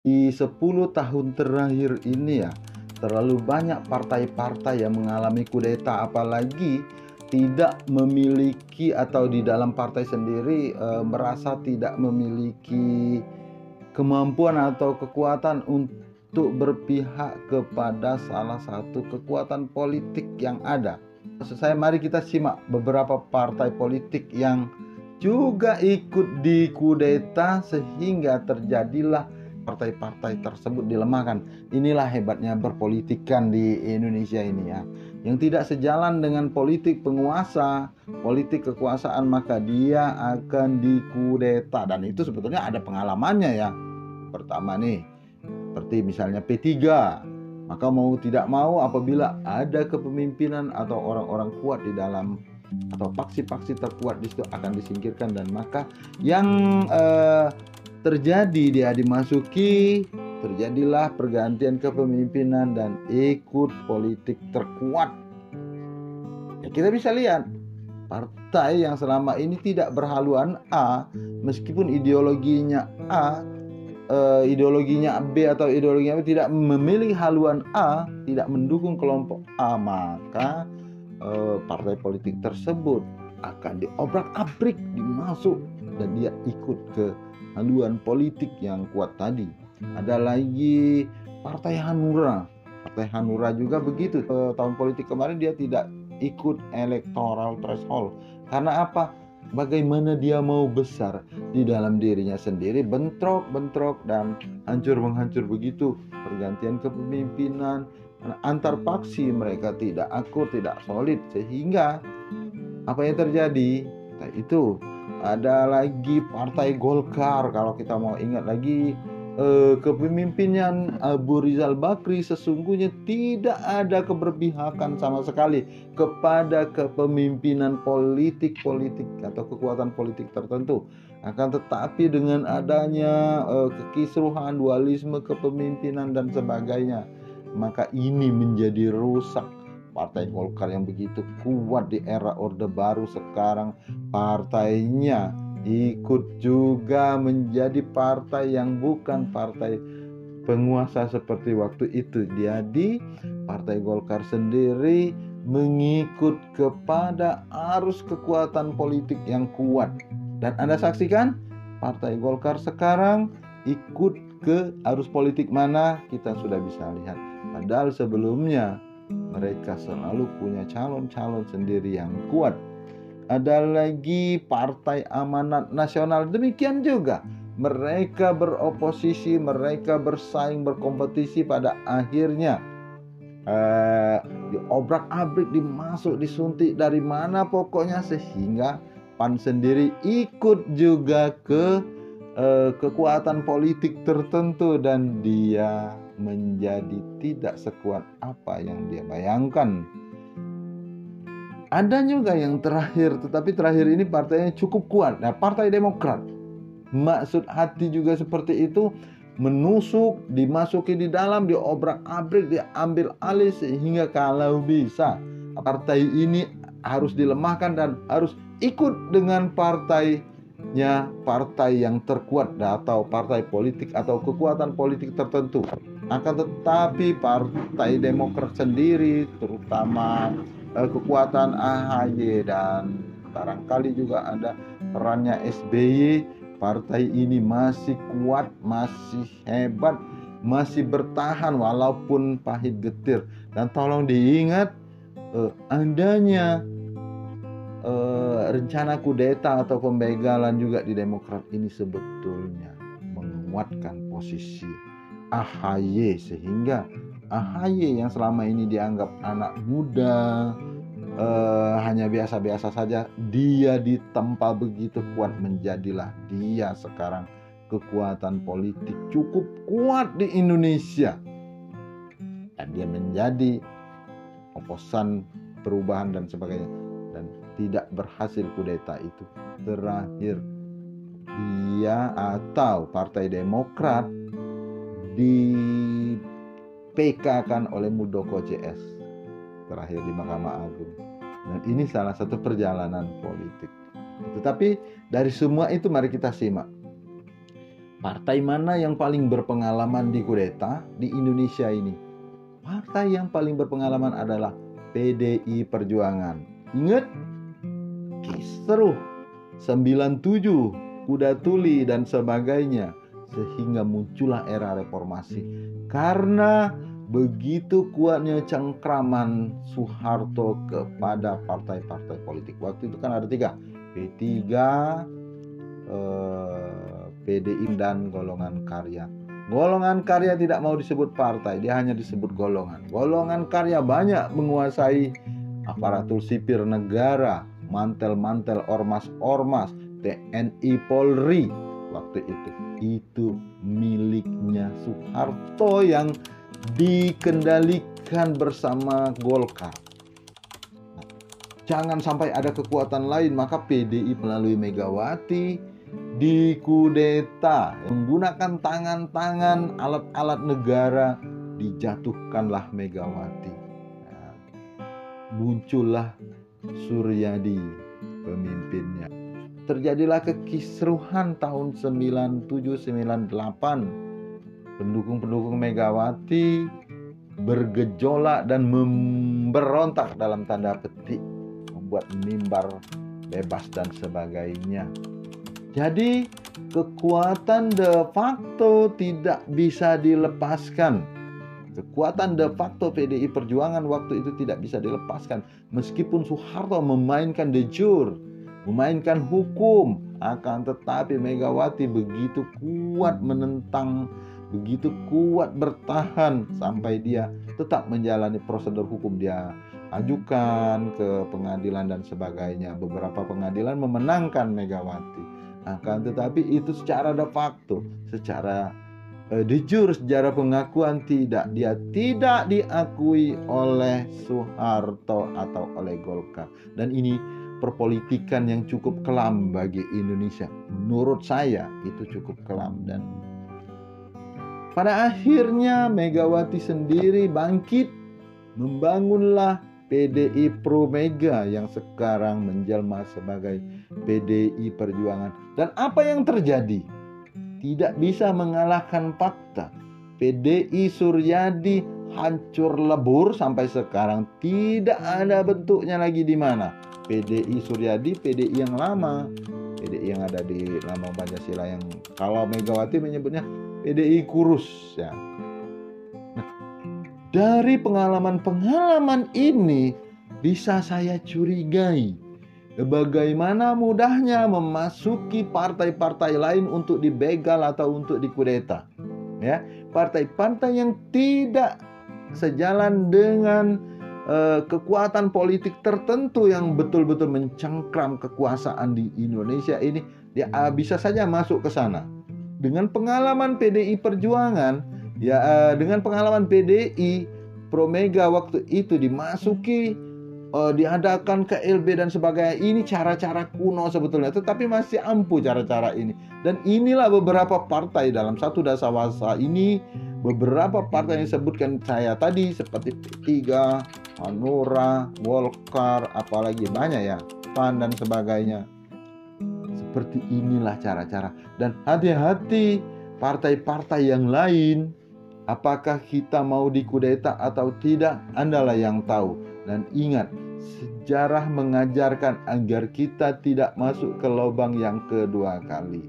Di 10 tahun terakhir ini ya, terlalu banyak partai-partai yang mengalami kudeta, apalagi tidak memiliki atau di dalam partai sendiri merasa tidak memiliki kemampuan atau kekuatan untuk berpihak kepada salah satu kekuatan politik yang ada. Maksud saya, mari kita simak beberapa partai politik yang juga ikut di kudeta sehingga terjadilah partai-partai tersebut dilemahkan. Inilah hebatnya berpolitikan di Indonesia ini ya. Yang tidak sejalan dengan politik penguasa, politik kekuasaan, maka dia akan dikudeta. Dan itu sebetulnya ada pengalamannya ya. Pertama nih, seperti misalnya P3. Maka mau tidak mau apabila ada kepemimpinan atau orang-orang kuat di dalam atau faksi-faksi terkuat di situ akan disingkirkan, dan maka yang terjadi dia dimasuki, terjadilah pergantian kepemimpinan dan ikut politik terkuat. Ya, kita bisa lihat partai yang selama ini tidak berhaluan A, meskipun ideologinya A, ideologinya B atau ideologinya B, tidak memilih haluan A, tidak mendukung kelompok A, maka partai politik tersebut akan diobrak-abrik, dimasuk, dan dia ikut ke haluan politik yang kuat tadi. Ada lagi Partai Hanura. Partai Hanura juga begitu. Tahun politik kemarin dia tidak ikut electoral threshold. Karena apa? Bagaimana dia mau besar di dalam dirinya sendiri, bentrok dan hancur-menghancur begitu. Pergantian kepemimpinan antar faksi mereka tidak akur, tidak solid, sehingga apa yang terjadi? Nah, itu ada lagi Partai Golkar. Kalau kita mau ingat lagi, kepemimpinan Abu Rizal Bakri sesungguhnya tidak ada keberpihakan sama sekali kepada kepemimpinan politik atau kekuatan politik tertentu. Akan tetapi dengan adanya kekisruhan, dualisme kepemimpinan dan sebagainya, maka ini menjadi rusak Partai Golkar yang begitu kuat di era Orde Baru. Sekarang partainya ikut juga menjadi partai yang bukan partai penguasa seperti waktu itu. Jadi Partai Golkar sendiri mengikut kepada arus kekuatan politik yang kuat. Dan Anda saksikan Partai Golkar sekarang ikut ke arus politik mana, kita sudah bisa lihat. Padahal sebelumnya mereka selalu punya calon-calon sendiri yang kuat. Ada lagi Partai Amanat Nasional, demikian juga. Mereka beroposisi, mereka bersaing, berkompetisi, pada akhirnya diobrak-abrik, dimasuk, disuntik dari mana pokoknya, sehingga PAN sendiri ikut juga ke kekuatan politik tertentu, dan dia menjadi tidak sekuat apa yang dia bayangkan. Ada juga yang terakhir, tetapi terakhir ini partainya cukup kuat. Nah, Partai Demokrat. Maksud hati juga seperti itu, menusuk, dimasuki di dalam, diobrak-abrik, diambil alih, sehingga kalau bisa partai ini harus dilemahkan dan harus ikut dengan partainya, partai yang terkuat atau partai politik atau kekuatan politik tertentu. Akan tetapi Partai Demokrat sendiri, terutama kekuatan AHY dan barangkali juga ada perannya SBY, partai ini masih kuat, masih hebat, masih bertahan walaupun pahit getir. Dan tolong diingat, adanya rencana kudeta atau pembegalan juga di Demokrat ini sebetulnya menguatkan posisi AHY, sehingga AHY yang selama ini dianggap anak muda, hanya biasa-biasa saja, dia ditempa begitu kuat, menjadilah dia sekarang kekuatan politik cukup kuat di Indonesia, dan dia menjadi oposan perubahan dan sebagainya, dan tidak berhasil kudeta itu. Terakhir dia atau Partai Demokrat di PK kan oleh Muldoko CS terakhir di Mahkamah Agung. Dan ini salah satu perjalanan politik. Tetapi dari semua itu mari kita simak. Partai mana yang paling berpengalaman di kudeta di Indonesia ini? Partai yang paling berpengalaman adalah PDI Perjuangan. Ingat? Kisruh 97, Kuda Tuli dan sebagainya, sehingga muncullah era reformasi. Karena begitu kuatnya cengkraman Soeharto kepada partai-partai politik. Waktu itu kan ada 3, P3, PDI dan Golongan Karya. Golongan Karya tidak mau disebut partai, dia hanya disebut golongan. Golongan Karya banyak menguasai aparatur sipil negara, mantel-mantel ormas-ormas, TNI Polri waktu itu. Itu miliknya Soeharto yang dikendalikan bersama Golkar. Jangan sampai ada kekuatan lain, maka PDI melalui Megawati dikudeta, menggunakan tangan-tangan alat-alat negara, dijatuhkanlah Megawati. Nah, muncullah Suryadi pemimpinnya. Terjadilah kekisruhan tahun 97-98. Pendukung-pendukung Megawati bergejolak dan memberontak dalam tanda petik, membuat mimbar bebas dan sebagainya. Jadi kekuatan de facto tidak bisa dilepaskan. Kekuatan de facto PDI Perjuangan waktu itu tidak bisa dilepaskan. Meskipun Soeharto memainkan de jure, memainkan hukum, akan tetapi Megawati begitu kuat menentang, begitu kuat bertahan sampai dia tetap menjalani prosedur hukum. Dia ajukan ke pengadilan dan sebagainya. Beberapa pengadilan memenangkan Megawati. Akan tetapi itu secara de facto, secara de jure, secara pengakuan tidak. Dia tidak diakui oleh Soeharto atau oleh Golkar. Dan ini perpolitikan yang cukup kelam bagi Indonesia. Menurut saya itu cukup kelam. Dan pada akhirnya Megawati sendiri bangkit, membangunlah PDI Pro Mega yang sekarang menjelma sebagai PDI Perjuangan. Dan apa yang terjadi? Tidak bisa mengalahkan fakta. PDI Suryadi hancur lebur sampai sekarang, tidak ada bentuknya lagi di mana. PDI Suryadi, PDI yang lama, PDI yang ada di Lambang Pancasila, yang kalau Megawati menyebutnya PDI kurus ya. Dari pengalaman-pengalaman ini bisa saya curigai bagaimana mudahnya memasuki partai-partai lain untuk dibegal atau untuk dikudeta. Ya, partai-partai yang tidak sejalan dengan kekuatan politik tertentu yang betul-betul mencengkram kekuasaan di Indonesia ini, dia bisa saja masuk ke sana. Dengan pengalaman PDI Perjuangan, ya, dengan pengalaman PDI Pro Mega waktu itu dimasuki, diadakan KLB dan sebagainya. Ini cara-cara kuno sebetulnya, tetapi masih ampuh cara-cara ini. Dan inilah beberapa partai dalam satu dasawarsa ini, beberapa partai yang disebutkan saya tadi seperti P3, Hanura, Golkar, apalagi banyak ya, PAN dan sebagainya. Seperti inilah cara-cara. Dan hati-hati partai-partai yang lain, apakah kita mau dikudeta atau tidak, Andalah yang tahu. Dan ingat, sejarah mengajarkan agar kita tidak masuk ke lubang yang kedua kali.